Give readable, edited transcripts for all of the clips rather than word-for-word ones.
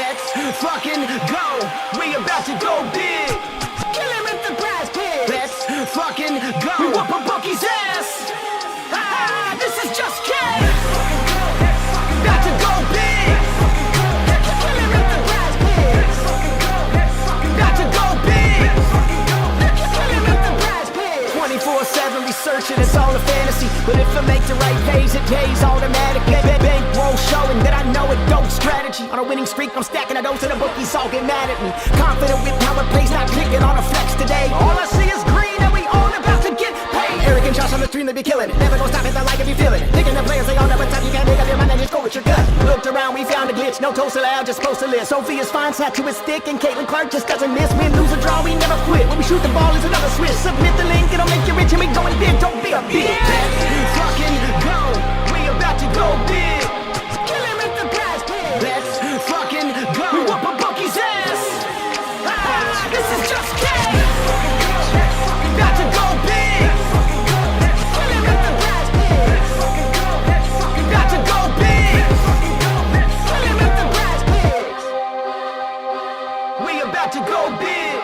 Let's fucking go. We about to go big. Kill him at the Prizepicks. Let's fucking go. We whoop a bookie's ass. Ha, this is just cake. About to go big. Kill him at the Prizepicks. About to go big. Kill him at the Prizepicks. 24/7 researching, it's all a fantasy. But if I make the right plays, it pays automatic. Bankroll showing that I know it dope strategy. On a winning streak, I'm stacking a dose and the bookies all get mad at me. Confident with how it plays, not clicking on a flex today. All I see is green and we all about to get paid. Eric and Josh on the stream, they be killing it. Never gonna stop it, I like if you feel it. Thinking the players, they all never time. You can't make up your mind and just go with your gut. Looked around, we found a glitch. No toast allowed, just supposed to live. Sophia's fine, sat to his stick, and Caitlin Clark just doesn't miss. Win, lose, or draw, we never quit. When we shoot the ball, is another switch. Submit the link, it'll make you rich, and we going big. Don't be a bitch. Let's fucking go. We about to go big. Kill him at the Prizepicks. Let's fucking go. We whoop a bookie's ass. Ah, this is just cake. About to go big. Kill him at the Prizepicks. About to go big. Kill him at the Prizepicks. We about to go big.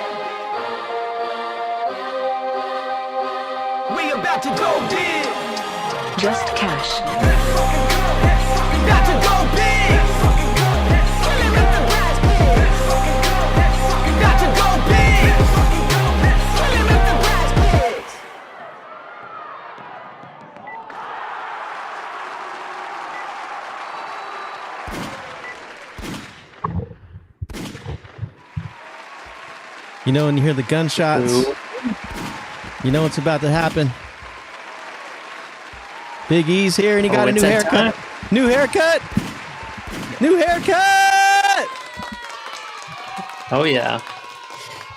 We about to go big. Just cash. About to go big. Kill him at the Prizepicks. About to go big. Kill him at the Prizepicks. You know, when you hear the gunshots, you know what's about to happen. Big E's here, and he got a new haircut. New haircut! New haircut! Oh yeah.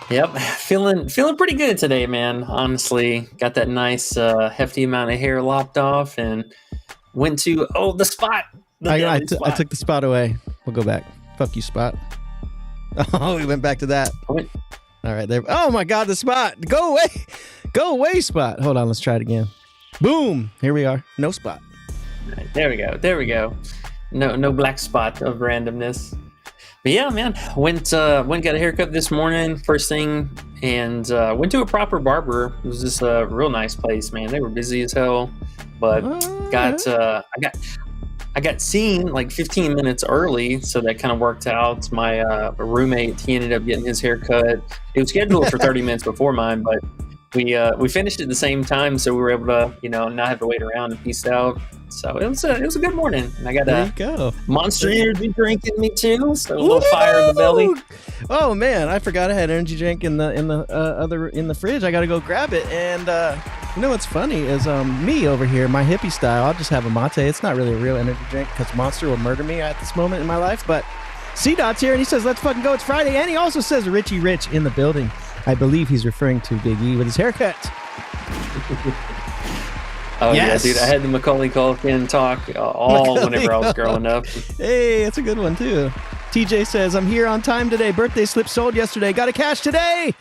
Yep. Feeling pretty good today, man. Honestly. Got that nice hefty amount of hair lopped off and went to the spot. I took the spot away. We'll go back. Fuck you, spot. Oh, we went back to that. All right, there. Oh my God, the spot. Go away. Go away, spot. Hold on, let's try it again. Boom. Here we are. No spot. Right, there we go. No black spot of randomness. But yeah, man, went got a haircut this morning, first thing, and went to a proper barber. It was just a real nice place, man. They were busy as hell, but I got seen like 15 minutes early, so that kind of worked out. My roommate, he ended up getting his haircut. It was scheduled for 30 minutes before mine, but we finished at the same time, so we were able to, not have to wait around and peace out. So it was a good morning, and I got a Monster Energy drink in me too, so a little fire in the belly. Oh man, I forgot I had energy drink in the fridge. I got to go grab it, and you know what's funny is me over here, my hippie style. I'll just have a mate. It's not really a real energy drink because Monster will murder me at this moment in my life. But C-Dot's here, and he says, "Let's fucking go! It's Friday," and he also says, "Richie Rich in the building." I believe he's referring to Big E with his haircut. Oh, yes. Yeah, dude. I had the Macaulay Culkin talk whenever I was growing up. Hey, that's a good one, too. TJ says, "I'm here on time today. Birthday slip sold yesterday. Got to cash today."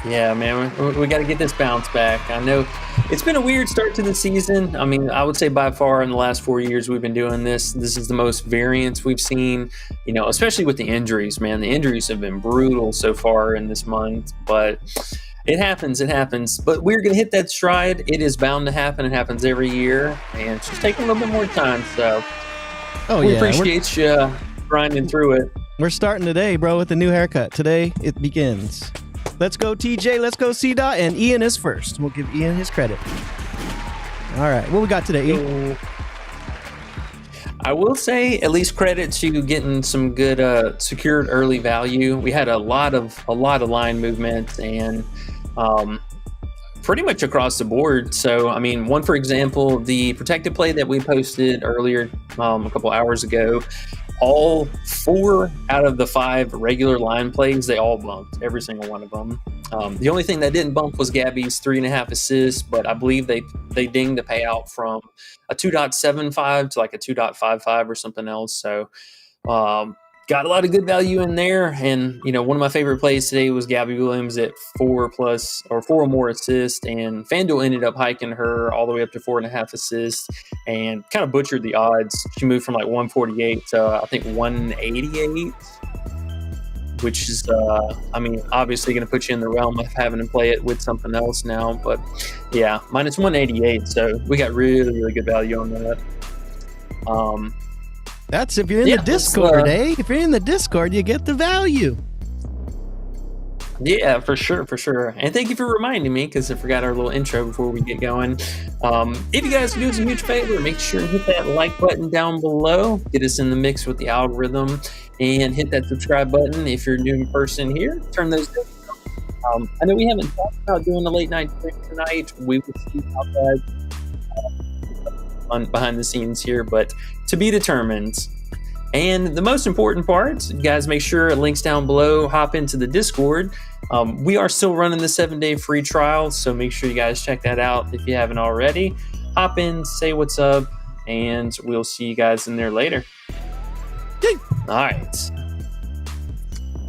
Yeah, man. We got to get this bounce back. I know it's been a weird start to the season. I mean, I would say by far in the last 4 years we've been doing this. This is the most variance we've seen, especially with the injuries, man. The injuries have been brutal so far in this month, but it happens. But we're going to hit that stride. It is bound to happen. It happens every year, and it's just taking a little bit more time. So we appreciate you grinding through it. We're starting today, bro, with the new haircut. Today it begins. Let's go, TJ. Let's go, C-Dot. And Ian is first. We'll give Ian his credit. All right. What we got today, Ian? I will say at least credit to getting some good secured early value. We had a lot of line movement and pretty much across the board. So, I mean, one, for example, the protected play that we posted earlier a couple hours ago, all 4 out of the 5 regular line plays, they all bumped, every single one of them. The only thing that didn't bump was Gabby's 3.5 assists, but I believe they dinged the payout from a 2.75 to like a 2.55 or something else. So got a lot of good value in there. And, one of my favorite plays today was Gabby Williams at 4 or more assists. And FanDuel ended up hiking her all the way up to 4.5 assists and kind of butchered the odds. She moved from like 148 to I think 188, which is, obviously going to put you in the realm of having to play it with something else now. But yeah, minus 188. So we got really, really good value on that. That's if you're in the Discord, eh? If you're in the Discord, you get the value. Yeah, for sure. And thank you for reminding me, because I forgot our little intro before we get going. If you guys could do us a huge favor, make sure to hit that like button down below. Get us in the mix with the algorithm. And hit that subscribe button if you're a new person here. Turn those down. I know we haven't talked about doing a late night stream tonight. We will see how that on behind the scenes here, but to be determined. And the most important part, you guys make sure links down below, hop into the Discord. We are still running the 7-day free trial, so make sure you guys check that out if you haven't already. Hop in, say what's up, and we'll see you guys in there later. All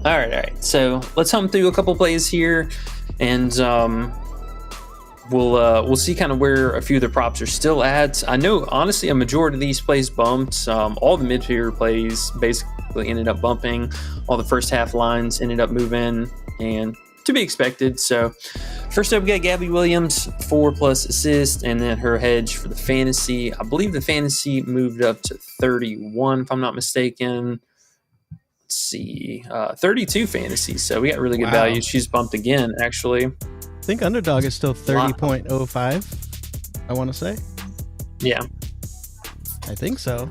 right. So let's hum through a couple plays here, and we'll see kind of where a few of the props are still at. I know, honestly, a majority of these plays bumped. All the mid-tier plays basically ended up bumping. All the first half lines ended up moving, and to be expected. So first up, we got Gabby Williams, 4+ assists, and then her hedge for the fantasy. I believe the fantasy moved up to 31, if I'm not mistaken. Let's see, 32 fantasy. So we got really good value. She's bumped again, actually. I think Underdog is still 30.05, I want to say. Yeah. I think so.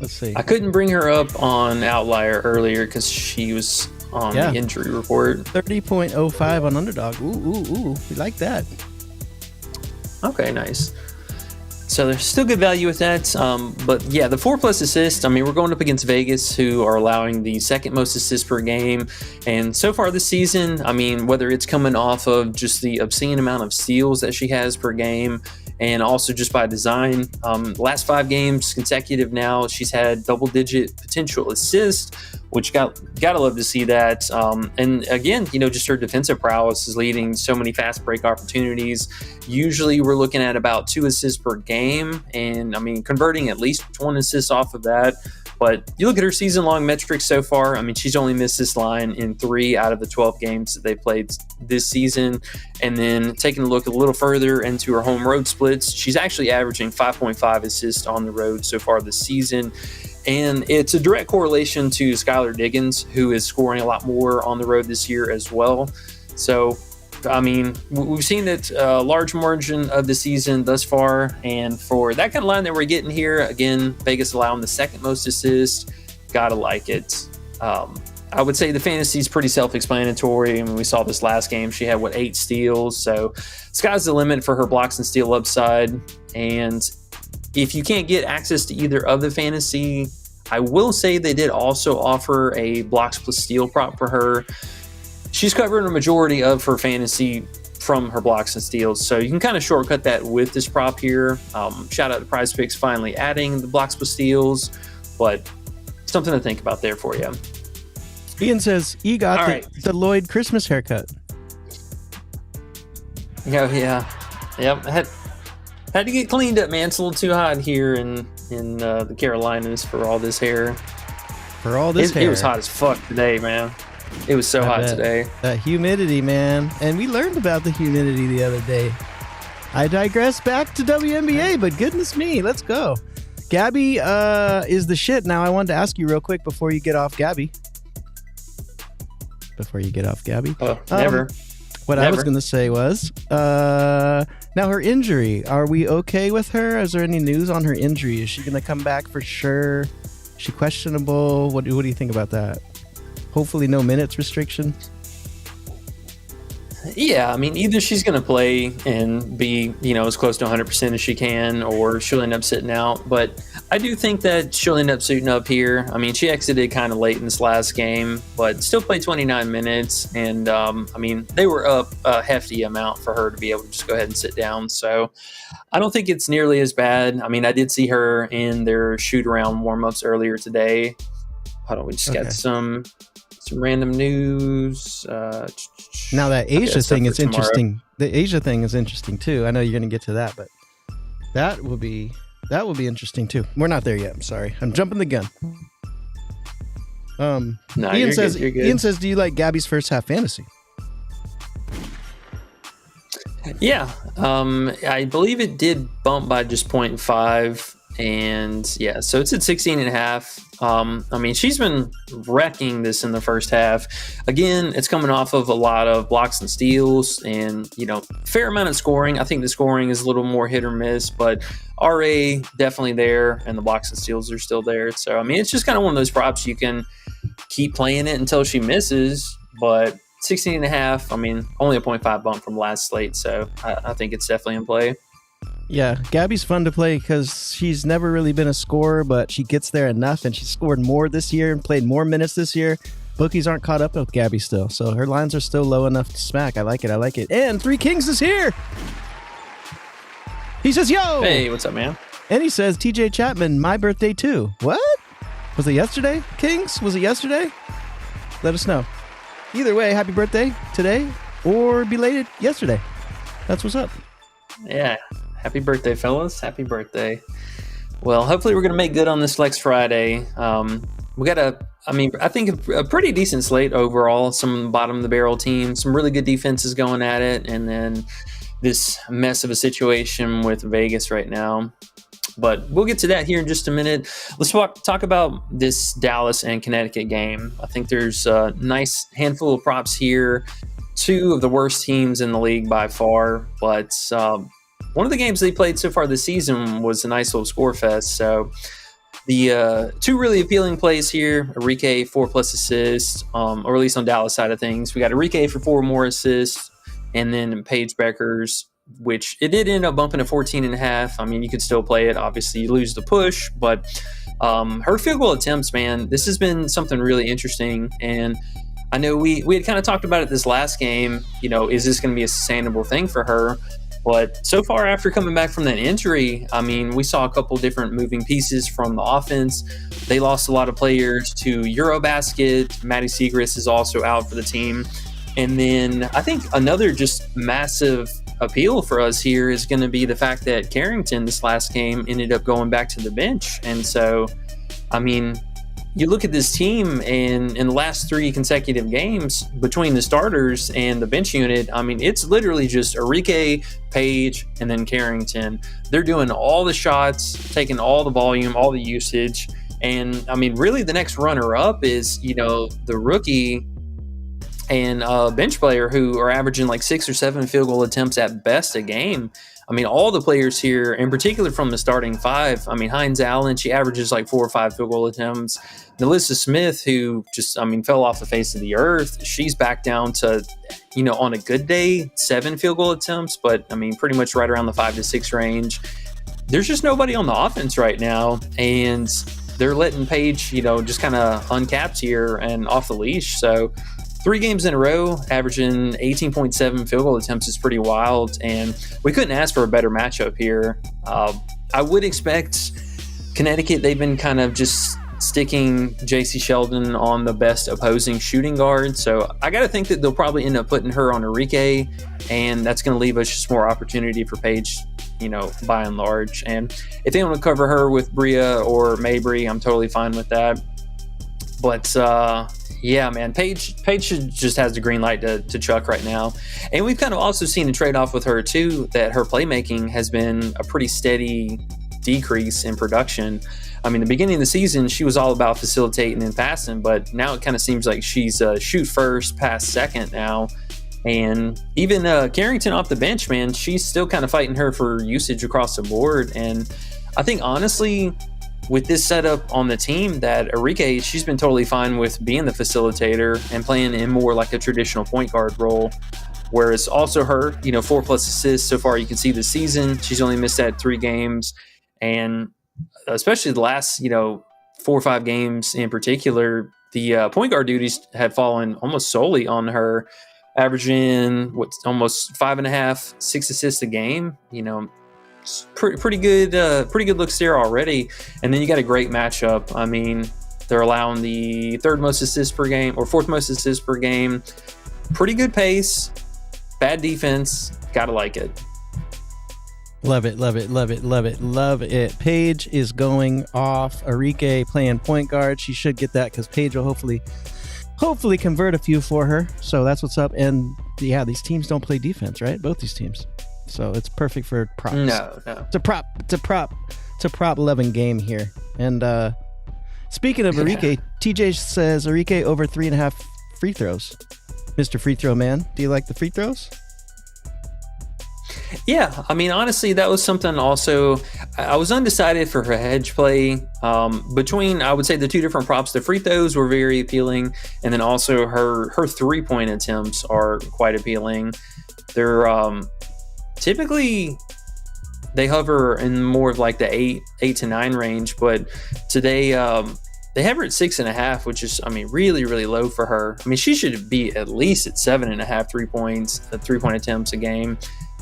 Let's see. I couldn't bring her up on Outlier earlier because she was on the injury report. 30.05 on Underdog. Ooh. We like that. Okay, nice. So there's still good value with that. But yeah, the 4+ assists, we're going up against Vegas, who are allowing the second most assists per game. And so far this season, whether it's coming off of just the obscene amount of steals that she has per game, and also just by design, last 5 games consecutive now, she's had double-digit potential assists, which gotta love to see that. And again, just her defensive prowess is leading so many fast break opportunities. Usually we're looking at about 2 assists per game, and converting at least 1 assist off of that. But you look at her season-long metrics so far, she's only missed this line in 3 out of the 12 games that they played this season. And then taking a look a little further into her home road splits, she's actually averaging 5.5 assists on the road so far this season. And it's a direct correlation to Skylar Diggins, who is scoring a lot more on the road this year as well. So, we've seen it a large margin of the season thus far. And for that kind of line that we're getting here, again, Vegas allowing the second most assists. Gotta like it. I would say the fantasy is pretty self-explanatory. We saw this last game. She had, 8 steals. So sky's the limit for her blocks and steal upside. And if you can't get access to either of the fantasy, I will say they did also offer a blocks plus steal prop for her. She's covering a majority of her fantasy from her blocks and steals, so you can kind of shortcut that with this prop here. Shout out to Prizepicks finally adding the blocks plus steals, but something to think about there for you. Ian says, "You got the Lloyd Christmas haircut." Oh, yeah. Yep. Had to get cleaned up, man. It's a little too hot here in the Carolinas for all this hair. It was hot as fuck today, man. It was so hot today. That humidity, man. And we learned about the humidity the other day. I digress back to WNBA, but goodness me, let's go. Gabby is the shit. Now, I wanted to ask you real quick before you get off Gabby. Never. What I was going to say was, now her injury, are we okay with her? Is there any news on her injury? Is she going to come back for sure? Is she questionable? What do you think about that? Hopefully no minutes restriction. Yeah, either she's going to play and be, as close to 100% as she can, or she'll end up sitting out. But I do think that she'll end up suiting up here. She exited kind of late in this last game, but still played 29 minutes. And, they were up a hefty amount for her to be able to just go ahead and sit down. So I don't think it's nearly as bad. I did see her in their shoot-around warm-ups earlier today. hold on, we just Okay. got some random news. Now that Okay, Asia that's up thing for is tomorrow. interesting. The Asia thing is interesting too. I know you're going to get to that, but that will be interesting too. We're not there yet. I'm sorry. I'm jumping the gun. No, Ian you're says. good. You're good. Ian says, "Do you like Gabby's first half fantasy?" Yeah, I believe it did bump by just 0.5, and yeah, so it's at 16 and a half. I mean, she's been wrecking this in the first half. Again, it's coming off of a lot of blocks and steals and, fair amount of scoring. I think the scoring is a little more hit or miss, but RA definitely there, and the blocks and steals are still there. So, I mean, it's just kind of one of those props you can keep playing it until she misses, but 16 and a half, I mean, only a 0.5 bump from last slate, so I think it's definitely in play. Yeah, Gabby's fun to play because she's never really been a scorer, but she gets there enough, and she scored more this year and played more minutes this year. Bookies aren't caught up with Gabby still, so her lines are still low enough to smack. I like it. And Three Kings is here. He says, "Yo!" Hey, what's up, man? And he says, "TJ Chapman, my birthday too." What? Was it yesterday, Kings? Was it yesterday? Let us know. Either way, happy birthday today or belated yesterday. That's what's up. Yeah, happy birthday, fellas. Happy birthday. Well, hopefully we're going to make good on this Flex Friday. We got I think a pretty decent slate overall. Some bottom of the barrel teams, some really good defenses going at it, and then this mess of a situation with Vegas right now. But we'll get to that here in just a minute. Let's talk about this Dallas and Connecticut game. I think there's a nice handful of props here. Two of the worst teams in the league by far. But one of the games they played so far this season was a nice little score fest. So the two really appealing plays here, Enrique 4+ assists, or at least on Dallas side of things. We got Enrique for 4 more assists, and then Paige Beckers, which it did end up bumping to 14 and a half. I mean, you could still play it. Obviously, you lose the push, but her field goal attempts, man, this has been something really interesting. And I know we had kind of talked about it this last game. Is this going to be a sustainable thing for her? But so far, after coming back from that injury, I mean, we saw a couple different moving pieces from the offense. They lost a lot of players to Eurobasket. Maddie Siegrist is also out for the team. And then I think another just massive appeal for us here is going to be the fact that Carrington this last game ended up going back to the bench. And so, I mean, you look at this team, and in the last 3 consecutive games between the starters and the bench unit, I mean, it's literally just Enrique, Paige, and then Carrington. They're doing all the shots, taking all the volume, all the usage. And I mean, really the next runner up is, the rookie and bench player who are averaging like 6 or 7 field goal attempts at best a game. I mean, all the players here, in particular from the starting 5, I mean, Hines Allen, she averages like 4 or 5 field goal attempts. Melissa Smith, who just, fell off the face of the earth, she's back down to, on a good day, 7 field goal attempts, but pretty much right around the 5 to 6 range. There's just nobody on the offense right now, and they're letting Paige, just kind of uncapped here and off the leash. So 3 games in a row, averaging 18.7 field goal attempts is pretty wild, and we couldn't ask for a better matchup here. I would expect Connecticut, they've been kind of just sticking JC Sheldon on the best opposing shooting guard, so I got to think that they'll probably end up putting her on Enrique, and that's going to leave us just more opportunity for Paige, by and large. And if they want to cover her with Bria or Mabry, I'm totally fine with that. But yeah, man, Paige just has the green light to chuck right now. And we've kind of also seen a trade-off with her, too, that her playmaking has been a pretty steady decrease in production. The beginning of the season, she was all about facilitating and passing, but now it kind of seems like she's shoot first, pass second now. And even Carrington off the bench, man, she's still kind of fighting her for usage across the board. And I think, honestly, with this setup on the team, that Enrique, she's been totally fine with being the facilitator and playing in more like a traditional point guard role. Whereas also her, 4+ assists so far you can see this season. She's only missed that 3 games. And especially the last, 4 or 5 games in particular, the point guard duties have fallen almost solely on her, averaging almost 5.5, 6 assists a game. Pretty good looks there already. And then you got a great matchup. They're allowing the third most assists per game or fourth most assists per game. Pretty good pace, bad defense. Gotta like it. Love it, love it, love it, love it, love it. Paige is going off. Arike playing point guard. She should get that because Paige will hopefully convert a few for her. So that's what's up. And yeah, these teams don't play defense, right? Both these teams. So it's perfect for props. No. It's a prop 11 game here. And speaking of Arike, TJ says Arike over 3.5 free throws. Mr. Free Throw Man, do you like the free throws? Yeah, I mean, honestly, that was something also. I was undecided for her hedge play between, I would say, the two different props. The free throws were very appealing, and then also her 3-point attempts are quite appealing. They're typically, they hover in more of like the 8 to 9 range, but today they have her at 6.5, which is, I mean, really, really low for her. I mean, she should be at least at 7.5 3-point attempts a game.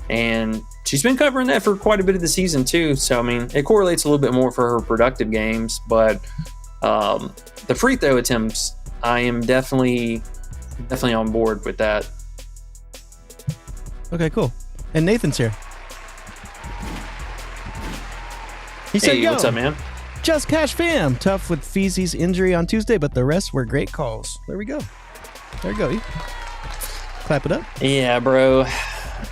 And she's been covering that for quite a bit of the season too. So, I mean, it correlates a little bit more for her productive games, but the free throw attempts, I am definitely on board with that. Okay, cool. And Nathan's here. He said, hey, what's up, man? Just Cash fam. Tough with Feezy's injury on Tuesday, but the rest were great calls. There we go. There you go. Clap it up. Yeah, bro.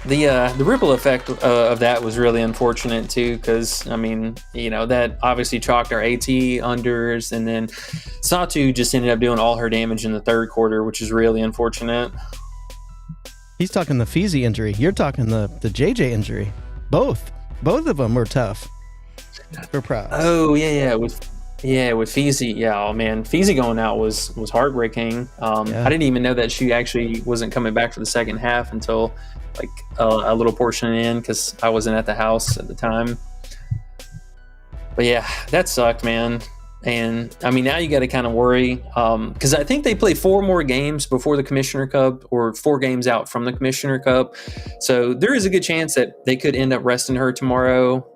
The ripple effect of that was really unfortunate too, because I mean, you know, that obviously chalked our AT unders, and then Satu just ended up doing all her damage in the third quarter, which is really unfortunate. He's talking the Feezy injury. You're talking the JJ injury. Both of them were tough. For props. Oh yeah, with Feezy. Yeah, oh man, Feezy going out was heartbreaking. I didn't even know that she actually wasn't coming back for the second half until like a little portion in, because I wasn't at the house at the time. But yeah, that sucked, man. And I mean, now you got to kind of worry, because I think they play 4 more games before the Commissioner Cup, or 4 games out from the Commissioner Cup. So there is a good chance that they could end up resting her tomorrow.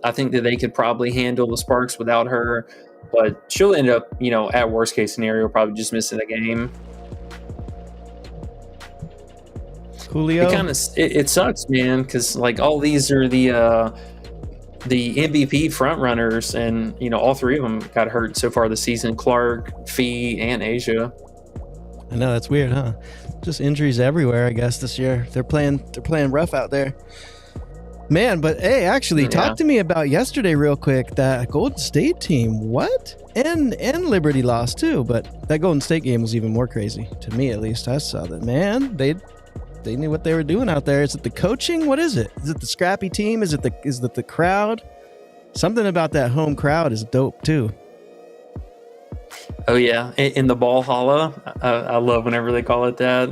I think that they could probably handle the Sparks without her, but she'll end up, you know, at worst case scenario, probably just missing a game. Julio, it sucks, man, because like all these are the MVP front runners, and you know all 3 of them got hurt so far this season: Clark, Fee, and Asia. I know, that's weird, huh? Just injuries everywhere, I guess, this year. They're playing rough out there. Man, but hey, actually, talk to me about yesterday real quick. That Golden State team, what? And Liberty lost too, but that Golden State game was even more crazy to me, at least. I saw that. Man, they knew what they were doing out there. Is it the coaching? What is it? Is it the scrappy team? Is it the crowd? Something about that home crowd is dope too. Oh yeah, in the ball hollow. I love whenever they call it that,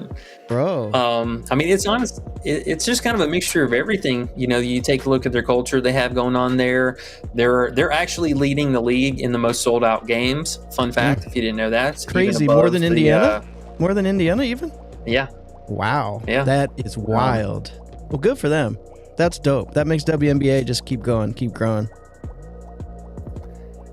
bro. I mean, it's honest. It's just kind of a mixture of everything. You know, you take a look at their culture they have going on there. They're actually leading the league in the most sold out games. Fun fact, if you didn't know that. Crazy, more than Indiana. More than Indiana, even. Yeah. Wow. Yeah. That is wild. Well, good for them. That's dope. That makes WNBA just keep going, keep growing.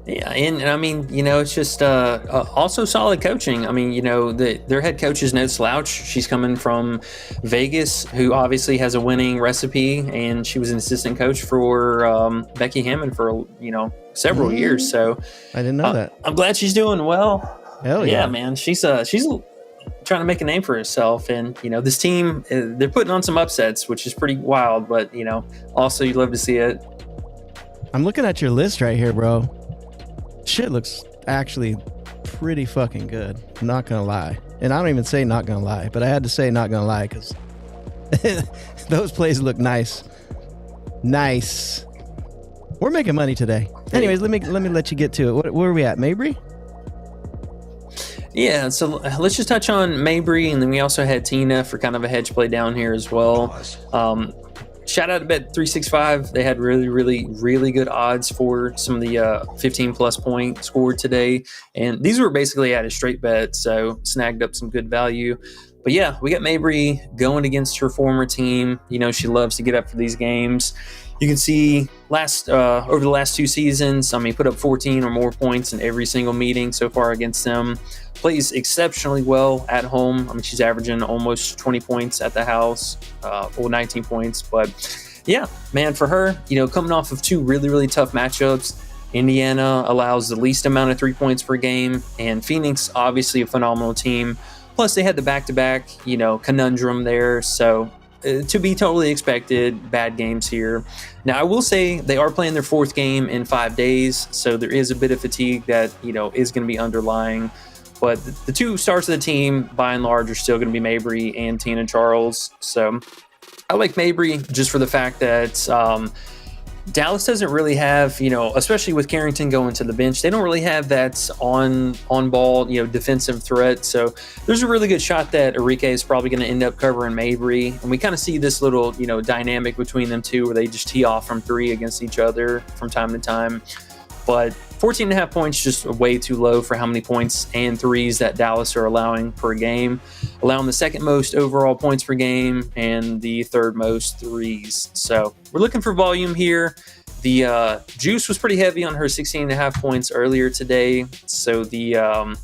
Yeah, and I mean, you know, it's just also solid coaching. I mean, you know, their head coach is no slouch. She's coming from Vegas, who obviously has a winning recipe, and she was an assistant coach for Becky Hammond for, you know, several years. So I didn't know that. I'm glad she's doing well. Hell yeah, man. She's trying to make a name for herself, and you know, this team, they're putting on some upsets, which is pretty wild. But you know, also you love to see it. I'm looking at your list right here, bro. Shit looks actually pretty fucking good. I'm not gonna lie. And I don't even say not gonna lie, but I had to say not gonna lie because those plays look nice. Nice. We're making money today. Anyways, let me let you get to it. Where are we at? Mabry? Yeah, so let's just touch on Mabry, and then we also had Tina for kind of a hedge play down here as well. Shout out to Bet365. They had really, really, really good odds for some of the 15-plus point scored today. And these were basically at a straight bet, so snagged up some good value. But yeah, we got Mabry going against her former team. You know, she loves to get up for these games. You can see over the last 2 seasons, I mean, put up 14 or more points in every single meeting so far against them. Plays exceptionally well at home. I mean, she's averaging almost 20 points at the house, 19 points. But yeah, man, for her, coming off of 2 really, really tough matchups, Indiana allows the least amount of 3 points per game, and Phoenix, obviously a phenomenal team. Plus, they had the back-to-back, conundrum there. So to be totally expected, bad games here. Now, I will say they are playing their 4th game in 5 days, so there is a bit of fatigue that, is going to be underlying. But the 2 stars of the team, by and large, are still going to be Mabry and Tina Charles. So I like Mabry just for the fact that Dallas doesn't really have, especially with Carrington going to the bench, they don't really have that on-ball, defensive threat. So there's a really good shot that Arike is probably going to end up covering Mabry. And we kind of see this little, dynamic between them two where they just tee off from 3 against each other from time to time. But 14.5 points, just way too low for how many points and threes that Dallas are allowing per game, allowing the 2nd most overall points per game and the 3rd most threes. So we're looking for volume here. The juice was pretty heavy on her 16.5 points earlier today. So the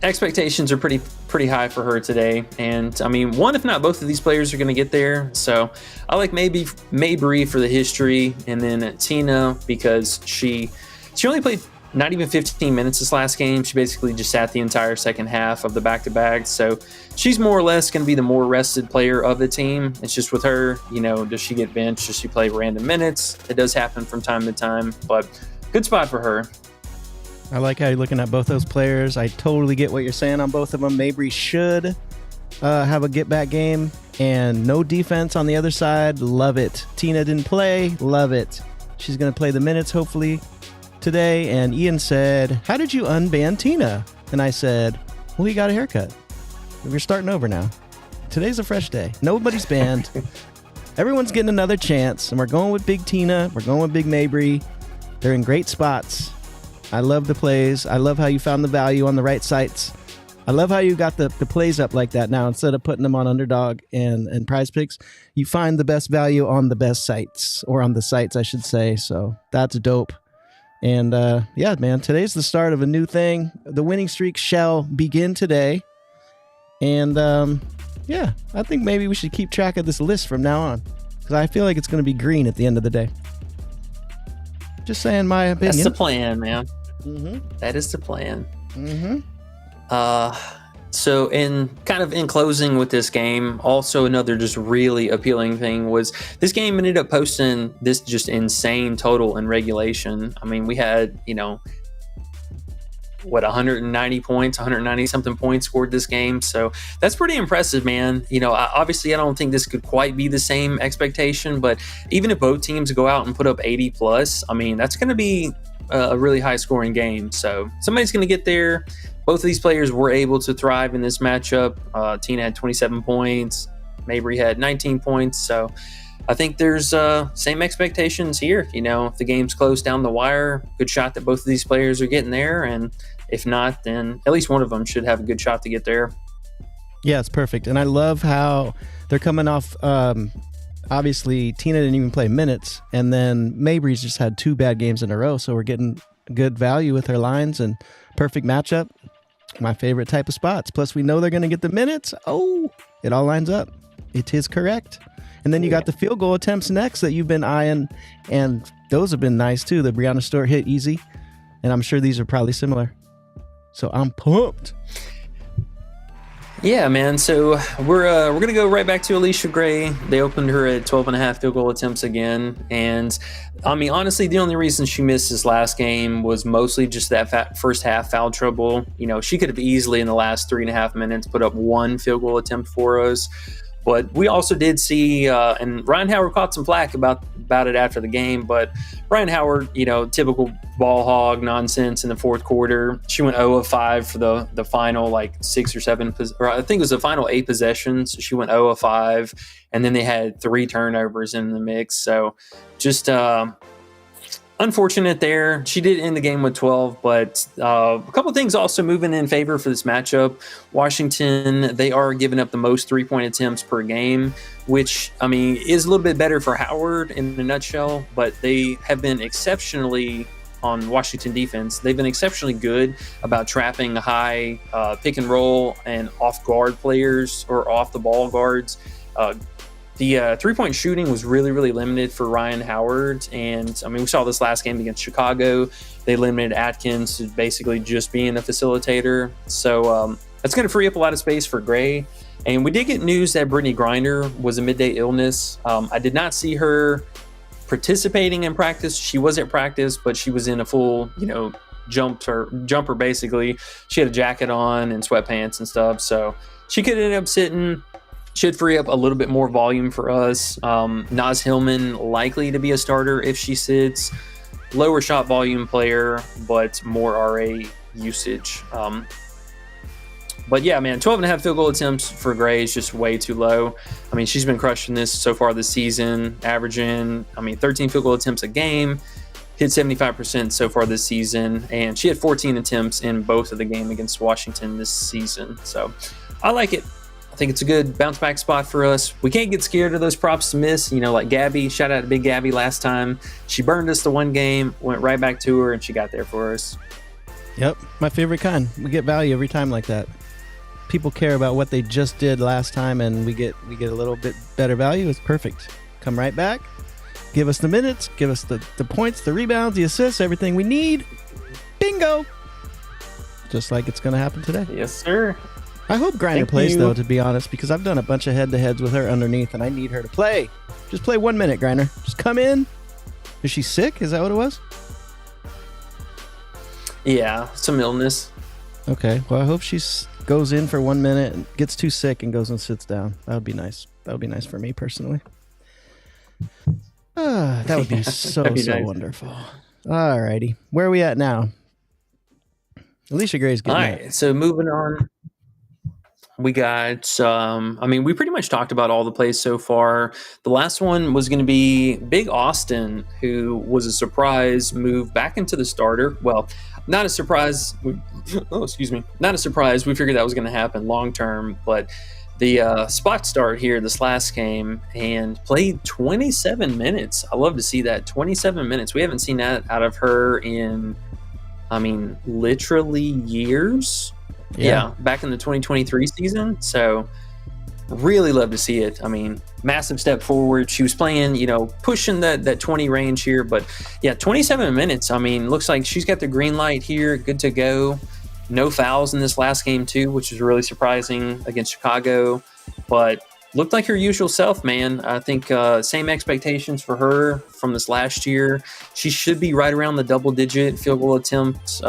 expectations are pretty high for her today. And I mean, one, if not both of these players are going to get there. So I like Mabry for the history, and then Tina because she only played not even 15 minutes this last game. She basically just sat the entire second half of the back-to-back. So she's more or less going to be the more rested player of the team. It's just with her, does she get benched? Does she play random minutes? It does happen from time to time, but good spot for her. I like how you're looking at both those players. I totally get what you're saying on both of them. Mabry should have a get-back game, and no defense on the other side. Love it. Tina didn't play. Love it. She's going to play the minutes, hopefully, today. And Ian said, how did you unban Tina? And I said, well, he got a haircut. We're starting over now. Today's a fresh day. Nobody's banned. Everyone's getting another chance, and we're going with Big Tina. We're going with Big Mabry. They're in great spots. I love the plays. I love how you found the value on the right sites. I love how you got the plays up like that now. Instead of putting them on Underdog and Prizepicks, you find the best value on the best sites, or on the sites, I should say. So that's dope. And yeah, man, today's the start of a new thing. The winning streak shall begin today. And yeah, I think maybe we should keep track of this list from now on, because I feel like it's going to be green at the end of the day. Just saying my opinion. That's the plan, man. Mm-hmm. That is the plan. Mm-hmm. So in closing with this game, also another just really appealing thing was this game ended up posting this just insane total in regulation. I mean, we had, 190 points, 190 something points scored this game. So that's pretty impressive, man. Obviously I don't think this could quite be the same expectation, but even if both teams go out and put up 80 plus, I mean, that's going to be a really high scoring game. So somebody's going to get there. Both of these players were able to thrive in this matchup. Tina had 27 points. Mabry had 19 points. So I think there's same expectations here. If the game's close down the wire, good shot that both of these players are getting there. And if not, then at least one of them should have a good shot to get there. Yeah, it's perfect. And I love how they're coming off. Obviously, Tina didn't even play minutes. And then Mabry's just had 2 bad games in a row. So we're getting good value with her lines and perfect matchup. My favorite type of spots. Plus, we know they're going to get the minutes. Oh, it all lines up. It is correct. And then you got the field goal attempts next that you've been eyeing, and those have been nice too. The Brianna Stewart hit easy, and I'm sure these are probably similar. So I'm pumped. Yeah, man. So we're gonna go right back to Alicia Gray. They opened her at 12.5 field goal attempts again, and I mean, honestly, the only reason she missed this last game was mostly just that first half foul trouble. She could have easily in the last 3.5 minutes put up 1 field goal attempt for us. But we also did see, and Ryan Howard caught some flack about it after the game, but Ryan Howard, typical ball hog nonsense in the fourth quarter. She went 0 of 5 for the final 6 or 7, or I think it was the final 8 possessions. She went 0 of 5, and then they had 3 turnovers in the mix. So just unfortunate there. She did end the game with 12, but a couple of things also moving in favor for this matchup. Washington, they are giving up the most three-point attempts per game, which, I mean, is a little bit better for Howard in a nutshell, but they have been exceptionally, on Washington defense, they've been exceptionally good about trapping high pick and roll and off-guard players or off-the-ball guards. The three-point shooting was really, really limited for Ryan Howard. And, I mean, we saw this last game against Chicago. They limited Atkins to basically just being a facilitator. So that's going to free up a lot of space for Gray. And we did get news that Brittany Griner was a midday illness. I did not see her participating in practice. She was at practice, but she was in a full, jumper basically. She had a jacket on and sweatpants and stuff. So she could end up sitting. Should free up a little bit more volume for us. Naz Hillman likely to be a starter if she sits. Lower shot volume player, but more RA usage. But yeah, man, 12.5 field goal attempts for Gray is just way too low. I mean, she's been crushing this so far this season, averaging, 13 field goal attempts a game, hit 75% so far this season, and she had 14 attempts in both of the game against Washington this season. So I like it. I think it's a good bounce back spot for us. We can't get scared of those props to miss. Like Gabby, shout out to Big Gabby last time. She burned us the one game, went right back to her, and she got there for us. Yep, my favorite kind. We get value every time like that. People care about what they just did last time, and we get a little bit better value. It's perfect. Come right back. Give us the minutes. Give us the points, the rebounds, the assists, everything we need. Bingo! Just like it's going to happen today. Yes, sir. I hope Griner plays, though, to be honest, because I've done a bunch of head-to-heads with her underneath, and I need her to play. Just play 1 minute, Griner. Just come in. Is she sick? Is that what it was? Yeah, some illness. Okay. Well, I hope she goes in for 1 minute, and gets too sick, and goes and sits down. That would be nice. That would be nice for me, personally. That would be so nice. Wonderful. All righty. Where are we at now? Alicia Gray's good. All right. So moving on. We got, we pretty much talked about all the plays so far. The last one was going to be Big Austin, who was a surprise move back into the starter. Well, not a surprise. Not a surprise. We figured that was going to happen long term, but the spot start here this last game and played 27 minutes. I love to see that. 27 minutes. We haven't seen that out of her in, literally years. Yeah, back in the 2023 season. So really love to see it. Massive step forward. She was playing, pushing that 20 range here. But yeah, 27 minutes. Looks like she's got the green light here. Good to go. No fouls in this last game too, which is really surprising against Chicago. But looked like her usual self, man. I think same expectations for her from this last year. She should be right around the double-digit field goal attempts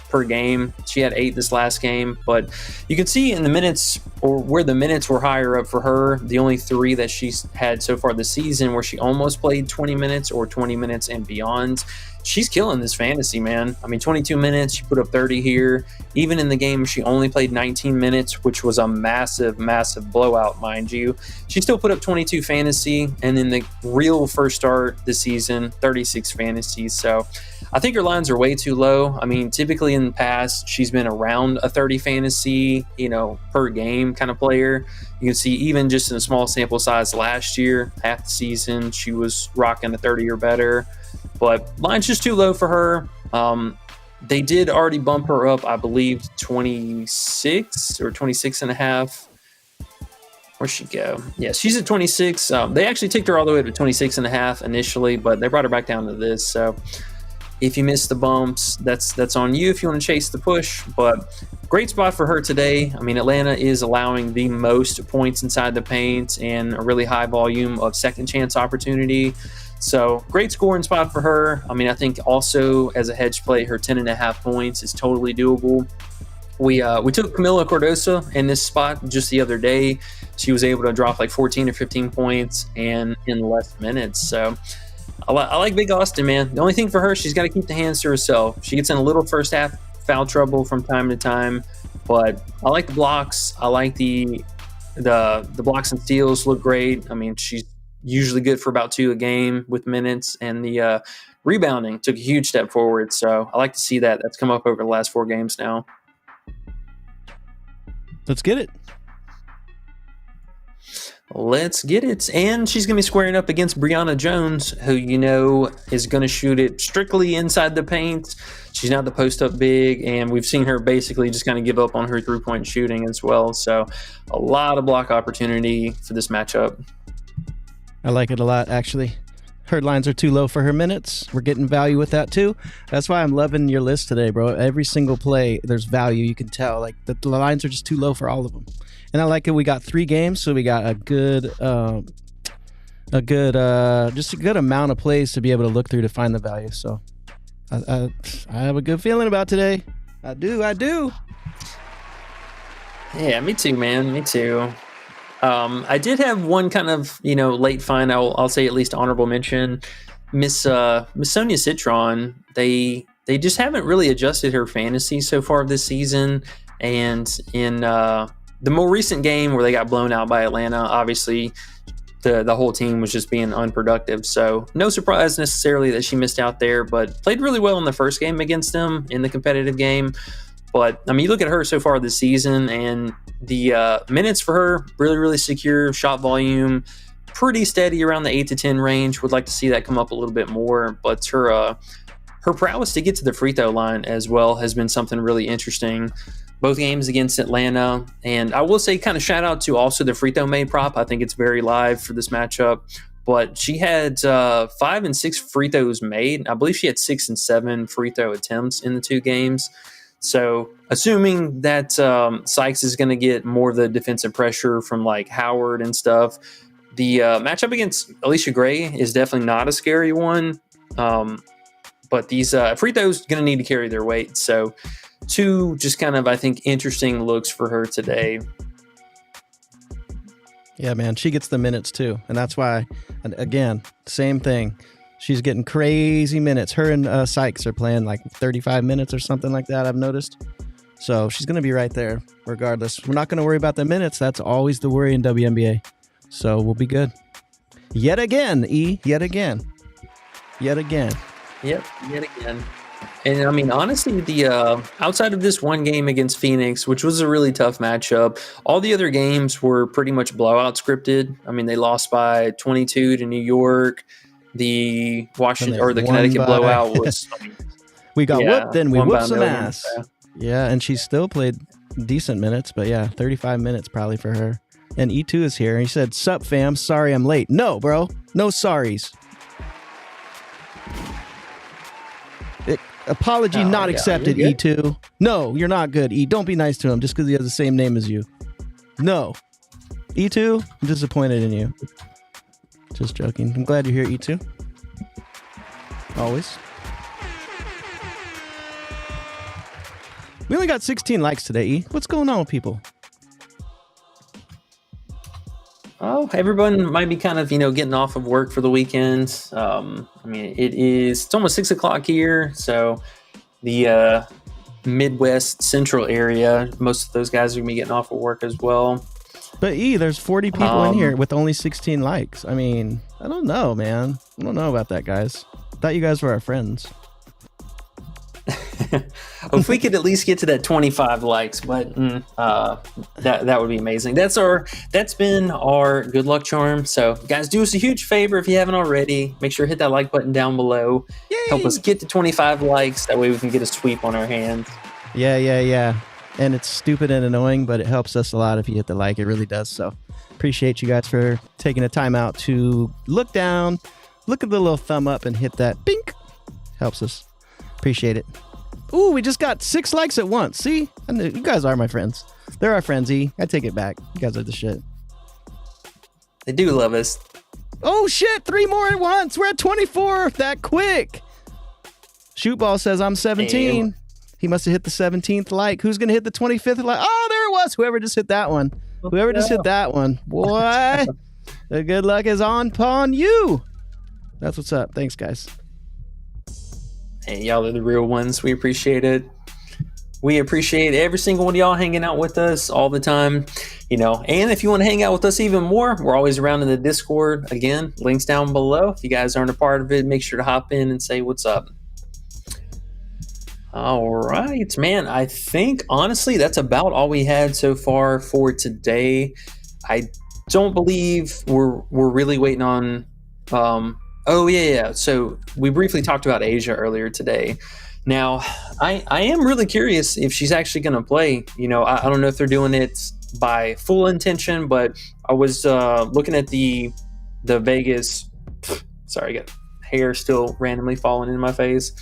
per game. She had 8 this last game, but you can see in the minutes, or where the minutes were higher up for her, the only 3 that she's had so far this season where she almost played 20 minutes or 20 minutes and beyond. She's killing this fantasy, man. 22 minutes, she put up 30 here. Even in the game, she only played 19 minutes, which was a massive, massive blowout, mind you. She still put up 22 fantasy, and in the real first start this season, 36 fantasy. So I think her lines are way too low. Typically in the past, she's been around a 30 fantasy, per game kind of player. You can see even just in a small sample size last year, half the season, she was rocking a 30 or better. But line's just too low for her. They did already bump her up, I believe, 26 or 26 and a half. Where'd she go? Yeah, she's at 26. They actually ticked her all the way to 26 and a half initially, but they brought her back down to this. So if you missed the bumps, that's on you if you want to chase the push. But great spot for her today. Atlanta is allowing the most points inside the paint and a really high volume of second chance opportunity. So great scoring spot for her. I think also as a hedge play, her 10.5 points is totally doable. We took Camila Cordosa in this spot just the other day. She was able to drop like 14 or 15 points and in less minutes. So I like Big Austin, man. The only thing for her, she's got to keep the hands to herself. She gets in a little first half foul trouble from time to time, but I like the blocks. I like the blocks and steals look great. She's usually good for about 2 a game with minutes, and the rebounding took a huge step forward. So I like to see that. That's come up over the last 4 games now. Let's get it. Let's get it. And she's going to be squaring up against Brianna Jones, who is going to shoot it strictly inside the paint. She's not the post-up big, and we've seen her basically just kind of give up on her three-point shooting as well. So a lot of block opportunity for this matchup. I like it a lot, actually. Her lines are too low for her minutes. We're getting value with that, too. That's why I'm loving your list today, bro. Every single play, there's value. You can tell. Like, the lines are just too low for all of them. And I like it. We got 3 games, so we got just a good amount of plays to be able to look through to find the value. So I have a good feeling about today. I do. Yeah, me too, man. Me too. I did have one kind of, late find. I'll say at least honorable mention. Miss Sonia Citron. They just haven't really adjusted her fantasy so far this season. And in the more recent game where they got blown out by Atlanta, obviously the whole team was just being unproductive. So no surprise necessarily that she missed out there, but played really well in the first game against them in the competitive game. But, I mean, you look at her so far this season, and the minutes for her, really, really secure. Shot volume, pretty steady around the 8 to 10 range. Would like to see that come up a little bit more. But her prowess to get to the free throw line as well has been something really interesting. Both games against Atlanta. And I will say kind of shout out to also the free throw made prop. I think it's very live for this matchup. But she had 5 and 6 free throws made. I believe she had 6 and 7 free throw attempts in the 2 games. So assuming that Sykes is going to get more of the defensive pressure from like Howard and stuff, the matchup against Alicia Gray is definitely not a scary one. But these free throws going to need to carry their weight. So 2 just kind of, I think, interesting looks for her today. Yeah, man, she gets the minutes too. And that's why, again, same thing. She's getting crazy minutes. Her and Sykes are playing like 35 minutes or something like that, I've noticed. So she's going to be right there regardless. We're not going to worry about the minutes. That's always the worry in WNBA. So we'll be good. Yet again, yet again. Yep, yet again. And I mean, honestly, the outside of this one game against Phoenix, which was a really tough matchup, all the other games were pretty much blowout scripted. I mean, they lost by 22 to New York. The Washington or the Connecticut blowout was. We got whooped, then we whooped some million, ass. Yeah, and she still played decent minutes, but yeah, 35 minutes probably for her. And E2 is here, and he said, "Sup, fam? Sorry I'm late." No, bro, no sorries. Apology not accepted, E2. No, you're not good, E. Don't be nice to him just because he has the same name as you. No. E2, I'm disappointed in you. Just joking. I'm glad you're here, E2. Always. We only got 16 likes today, E. What's going on with people? Oh, everyone might be kind of, getting off of work for the weekend. I mean, it's almost 6 o'clock here. So the Midwest Central area, most of those guys are going to be getting off of work as well. But E, there's 40 people in here with only 16 likes. I mean, I don't know, man. I don't know about that, guys. Thought you guys were our friends. If we could at least get to that 25 likes, but that would be amazing. That's been our good luck charm. So guys, do us a huge favor if you haven't already. Make sure to hit that like button down below. Yay! Help us get to 25 likes. That way we can get a sweep on our hands. Yeah. And it's stupid and annoying, but it helps us a lot if you hit the like. It really does. So appreciate you guys for taking the time out to look down, look at the little thumb up and hit that bink. Helps us. Appreciate it. Ooh, we just got 6 likes at once. See? You guys are my friends. They're our friends, E. I take it back. You guys are the shit. They do love us. Oh, shit. 3 more at once. We're at 24. That quick. Shootball says I'm 17. Damn. He must have hit the 17th like. Who's going to hit the 25th like? Oh, there it was. Whoever just hit that one. Whoever just hit that one. Boy, the good luck is on you. That's what's up. Thanks, guys. Hey, y'all are the real ones. We appreciate it. We appreciate every single one of y'all hanging out with us all the time, and if you want to hang out with us even more, we're always around in the Discord. Again, links down below. If you guys aren't a part of it, make sure to hop in and say what's up. All right, man. I think honestly that's about all we had so far for today. I don't believe we're really waiting on. Oh yeah. So we briefly talked about Asia earlier today. Now, I am really curious if she's actually going to play. I don't know if they're doing it by full intention, but I was looking at the Vegas. Sorry, I got hair still randomly falling in my face.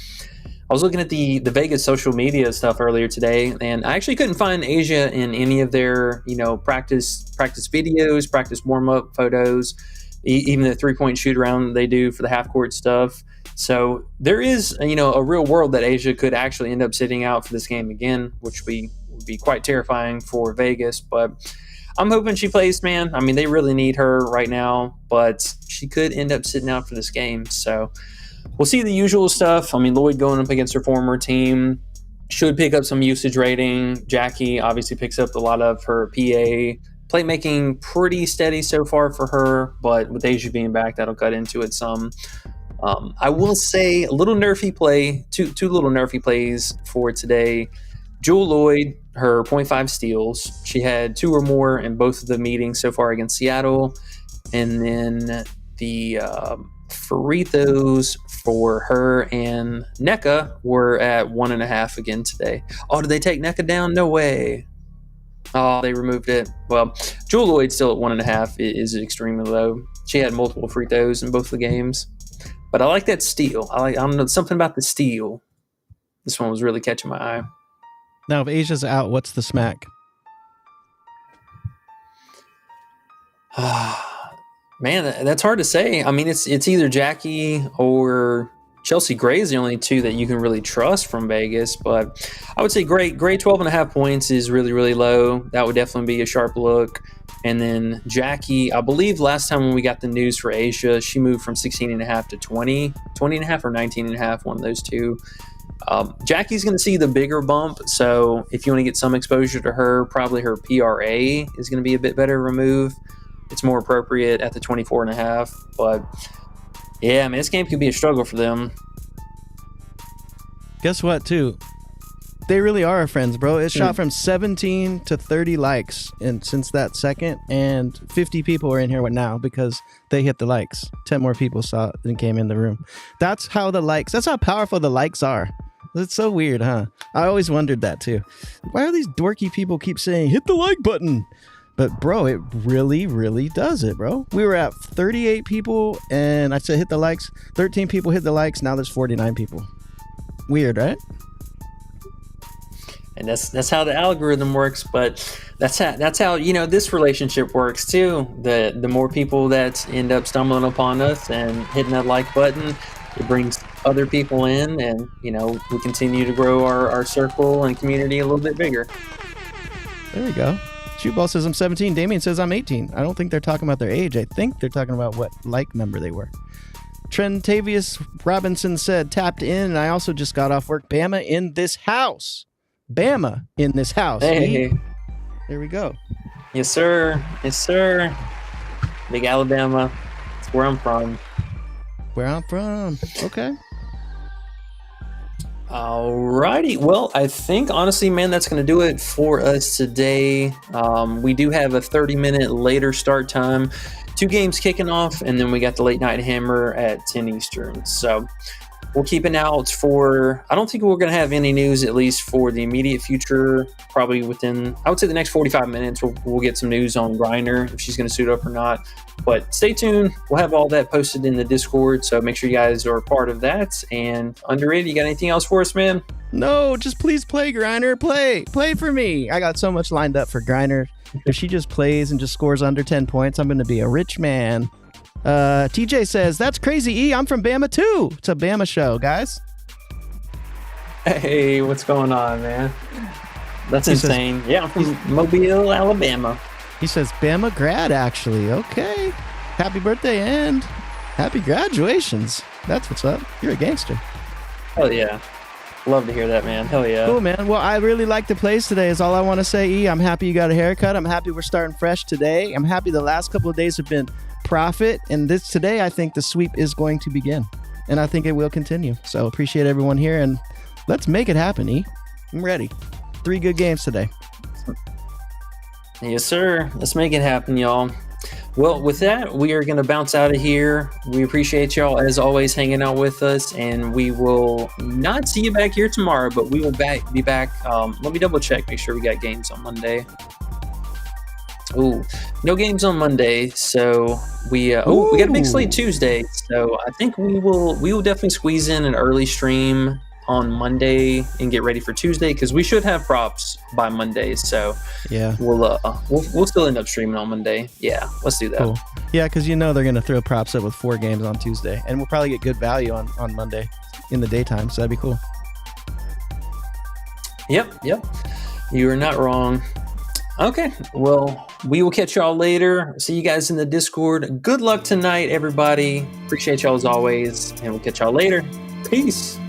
I was looking at the Vegas social media stuff earlier today, and I actually couldn't find Asia in any of their practice videos, practice warm up photos, even the 3-point shoot around they do for the half court stuff. So there is a real world that Asia could actually end up sitting out for this game again, which would be quite terrifying for Vegas. But I'm hoping she plays, man. I mean, they really need her right now, but she could end up sitting out for this game. So we'll see the usual stuff. I mean, Lloyd going up against her former team should pick up some usage rating. Jackie obviously picks up a lot of her PA. Playmaking pretty steady so far for her, but with Asia being back, that'll cut into it some. I will say a little nerfy play, two little nerfy plays for today. Jewel Lloyd, her 0.5 steals. She had 2 or more in both of the meetings so far against Seattle. And then the free throws for her and NECA were at 1.5 again today. Oh, did they take NECA down? No way. Oh, they removed it. Well, Jewel Lloyd still at 1.5 is extremely low. She had multiple free throws in both of the games. But I like that steal. I don't know, something about the steal. This one was really catching my eye. Now, if Asia's out, what's the smack? Man, that's hard to say. I mean, it's either Jackie or Chelsea Gray is the only two that you can really trust from Vegas. But I would say Gray 12.5 points is really, really low. That would definitely be a sharp look. And then Jackie, I believe last time when we got the news for Asia, she moved from 16.5 to 20 and a half or 19.5, one of those two. Jackie's going to see the bigger bump. So if you want to get some exposure to her, probably her PRA is going to be a bit better remove. It's more appropriate at the 24.5. But yeah, I mean, this game could be a struggle for them. Guess what, too? They really are our friends, bro. It shot from 17 to 30 likes since that second, and 50 people are in here now because they hit the likes. 10 more people saw it and came in the room. That's how powerful the likes are. It's so weird, huh? I always wondered that, too. Why are these dorky people keep saying, hit the like button? But, bro, it really, really does it, bro. We were at 38 people, and I said hit the likes. 13 people hit the likes. Now there's 49 people. Weird, right? And that's how the algorithm works, but that's how this relationship works too. The more people that end up stumbling upon us and hitting that like button, it brings other people in, and we continue to grow our circle and community a little bit bigger. There we go. Shootball says I'm 17. Damien says I'm 18. I don't think they're talking about their age. I think they're talking about what like number they were. Trentavious Robinson said tapped in, and I also just got off work. Bama in this house. Bama in this house. Hey. There we go. Yes, sir. Yes, sir. Big Alabama. That's where I'm from. Where I'm from. Okay. Alrighty. Well, I think honestly, man, that's going to do it for us today. We do have a 30-minute later start time. 2 games kicking off, and then we got the late night hammer at 10 Eastern. So we'll keep an eye out for, I don't think we're going to have any news, at least for the immediate future. Probably within, I would say the next 45 minutes, we'll get some news on Griner, if she's going to suit up or not. But stay tuned. We'll have all that posted in the Discord, so make sure you guys are a part of that. And Underrated, you got anything else for us, man? No, just please play Griner. Play for me. I got so much lined up for Griner. If she just plays and just scores under 10 points, I'm going to be a rich man. TJ says, that's crazy, E. I'm from Bama, too. It's a Bama show, guys. Hey, what's going on, man? That's insane. Yeah, I'm from Mobile, Alabama. He says, Bama grad, actually. Okay. Happy birthday and happy graduations. That's what's up. You're a gangster. Oh, yeah. Love to hear that, man. Hell yeah. Cool, man. Well, I really like the plays today is all I want to say, E. I'm happy you got a haircut. I'm happy we're starting fresh today. I'm happy the last couple of days have been profit. And today, I think the sweep is going to begin. And I think it will continue. So appreciate everyone here. And let's make it happen, E. I'm ready. 3 good games today. Yes, sir. Let's make it happen, y'all. Well, with that, we are going to bounce out of here. We appreciate y'all, as always, hanging out with us, and we will not see you back here tomorrow, but we will be back. Let me double check, make sure we got games on Monday. Ooh, no games on Monday, so we got a big slate Tuesday, so I think we will definitely squeeze in an early stream on Monday and get ready for Tuesday, because we should have props by Monday. So yeah, we'll still end up streaming on Monday. Yeah, let's do that. Cool. Yeah, because they're going to throw props up with 4 games on Tuesday, and we'll probably get good value on Monday in the daytime. So that'd be cool. Yep. You are not wrong. Okay, well, we will catch y'all later. See you guys in the Discord. Good luck tonight, everybody. Appreciate y'all as always, and we'll catch y'all later. Peace.